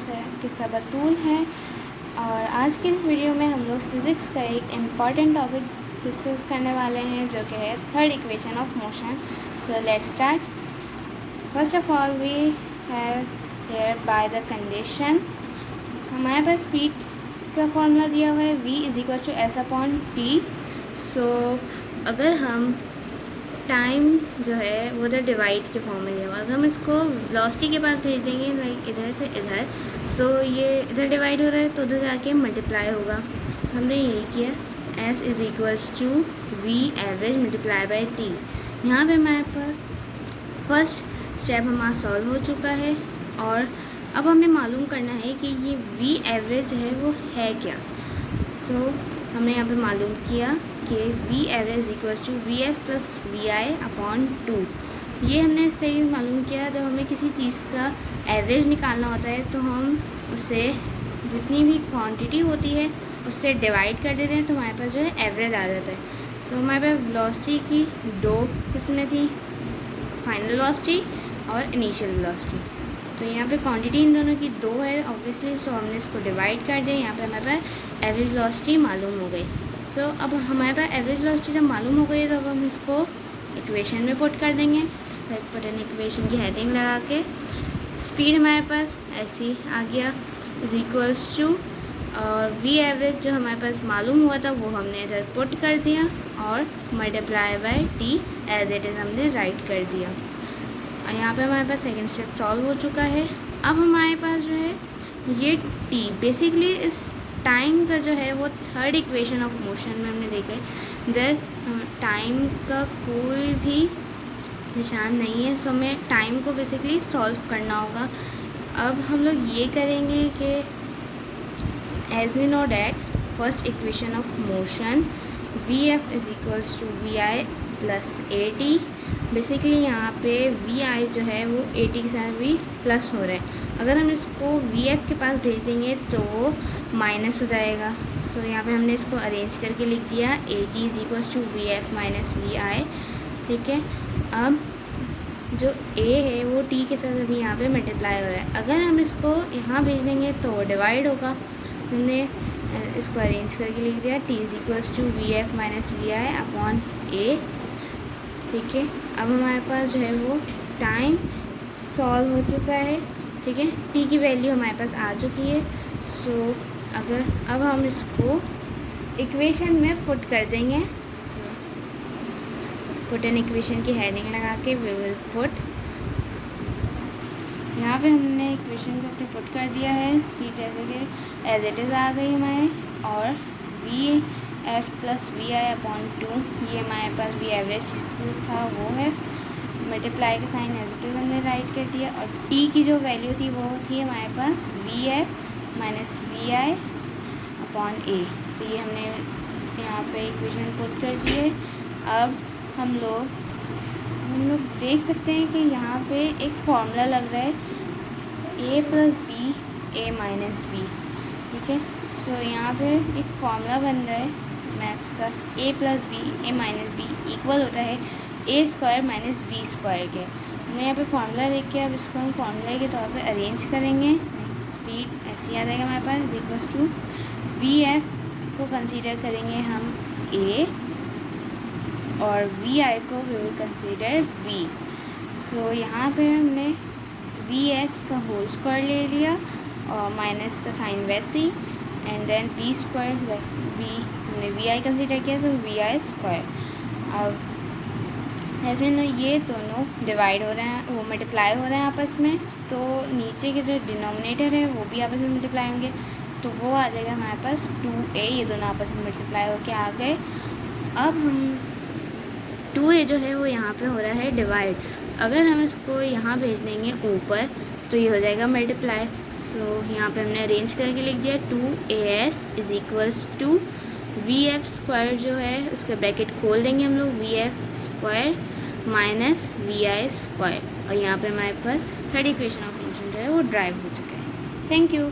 किस्सा बतूल है और आज की इस वीडियो में हम लोग फिज़िक्स का एक इम्पॉर्टेंट टॉपिक डिस्कस करने वाले हैं जो कि है third equation of motion. So let's start. First of all we have here by the condition, हमारे पास स्पीड का फॉर्मूला दिया हुआ है v=s/t। सो अगर हम टाइम जो है वो उधर डिवाइड के फॉर्म में दिया हुआ, अगर हम इसको वेलोसिटी के पास भेज देंगे लाइक इधर से इधर, सो ये इधर डिवाइड हो रहा है तो उधर जाके मल्टीप्लाई होगा। हमने यही किया, s=v average multiply by t। यहाँ पे हमारे पास फर्स्ट स्टेप हमारा सॉल्व हो चुका है और अब हमें मालूम करना है कि ये v एवरेज है वो है क्या। सो हमने यहाँ पे मालूम किया कि v एवरेज =vf+vi/2। ये हमने सही मालूम किया, जब हमें किसी चीज़ का एवरेज निकालना होता है तो हम उसे जितनी भी क्वांटिटी होती है उससे डिवाइड कर देते हैं तो हमारे पास जो है एवरेज आ जाता है। सो हमारे पास वेलोसिटी की दो किस्में थी, फाइनल वेलोसिटी और इनिशियल वेलोसिटी। तो यहाँ पे क्वांटिटी इन दोनों की दो है ऑब्वियसली, सो हमने इसको डिवाइड कर दिया। यहाँ पे हमारे पास एवरेज वेलोसिटी मालूम हो गई। तो अब हमारे पास एवरेज वेलोसिटी जब मालूम हो गई तो अब हम इसको इक्वेशन में पुट कर देंगे। पुट इन इक्वेशन की हेडिंग लगा के स्पीड हमारे पास ऐसी आ गया = और वी एवरेज जो हमारे पास मालूम हुआ था वो हमने इधर पुट कर दिया और multiply by t as it is हमने राइट कर दिया। यहाँ पे हमारे पास सेकंड स्टेप सॉल्व हो चुका है। अब हमारे पास जो है ये टी बेसिकली इस टाइम का जो है वो थर्ड इक्वेशन ऑफ मोशन में हमने देखा है। इधर टाइम का कोई भी निशान नहीं है, सो हमें टाइम को बेसिकली सॉल्व करना होगा। अब हम लोग ये करेंगे कि as we know that first equation of motion vf=vi+at। Basically यहाँ पे vi जो है वो at के साथ भी प्लस हो रहा है। अगर हम इसको vf के पास भेज देंगे तो वो माइनस हो जाएगा। सो यहाँ पे हमने इसको अरेंज करके लिख दिया at=vf vi। ठीक है, अब जो a है वो t के साथ अभी यहाँ पे मल्टीप्लाई हो रहा है। अगर हम इसको यहाँ भेज देंगे तो वो डिवाइड होगा। हमने इसको अरेंज करके लिख दिया t=vf vi/a। ठीक है, अब हमारे पास जो है वो टाइम सॉल्व हो चुका है। ठीक है, t की वैल्यू हमारे पास आ चुकी है। सो अगर अब हम इसको इक्वेशन में पुट कर देंगे, पुट इन इक्वेशन की हेडिंग लगा के वी विल पुट, यहाँ पे हमने इक्वेशन को अपने पुट कर दिया है। स्पीड एज इट इज़ आ गई हमारे और vf+vi/2 ये हमारे पास वी एवरेज था वो है, मल्टीप्लाई का साइन एज इट इज़ हमने राइट कर दिया और t की जो वैल्यू थी वो थी हमारे पास vf vi/a। तो ये हमने यहाँ पे इक्वेशन पुट कर दी है। अब हम लोग देख सकते हैं कि यहाँ पे एक फॉर्मूला लग रहा है a+b a-b। ठीक है, सो यहाँ पे एक फॉर्मूला बन रहा है मैथ्स का, a+b a-b इक्वल होता है a² - b² के। हमने यहाँ पे फार्मूला देख के अब इसको हम फार्मूला के तौर पे अरेंज करेंगे। स्पीड ऐसी आ जाएगा हमारे पास vf को कंसीडर करेंगे हम a और vi को वी विल कंसीडर b। सो यहाँ पे हमने vf का होल स्क्वायर ले लिया और माइनस का साइन वैसे ही, एंड देन b² b हमने vi कंसीडर किया तो vi²। अब ऐसे ना ये दोनों डिवाइड हो रहे हैं, वो मल्टीप्लाई हो रहे हैं आपस में, तो नीचे के जो डिनोमिनेटर है वो भी आपस में मल्टीप्लाई होंगे तो वो आ जाएगा हमारे पास 2a। ये दोनों आपस में मल्टीप्लाई होके आ गए। अब हम 2a जो है वो यहाँ पे हो रहा है डिवाइड, अगर हम इसको यहाँ भेज देंगे ऊपर तो ये हो जाएगा मल्टीप्लाई। सो यहाँ पे हमने अरेंज करके लिख दिया 2as = vf² जो है उसके ब्रैकेट खोल देंगे हम लोग vf² - vi² और यहाँ पे हमारे पास थर्ड इक्वेशन ऑफ मोशन जो है वो ड्राइव हो चुका है। Thank you.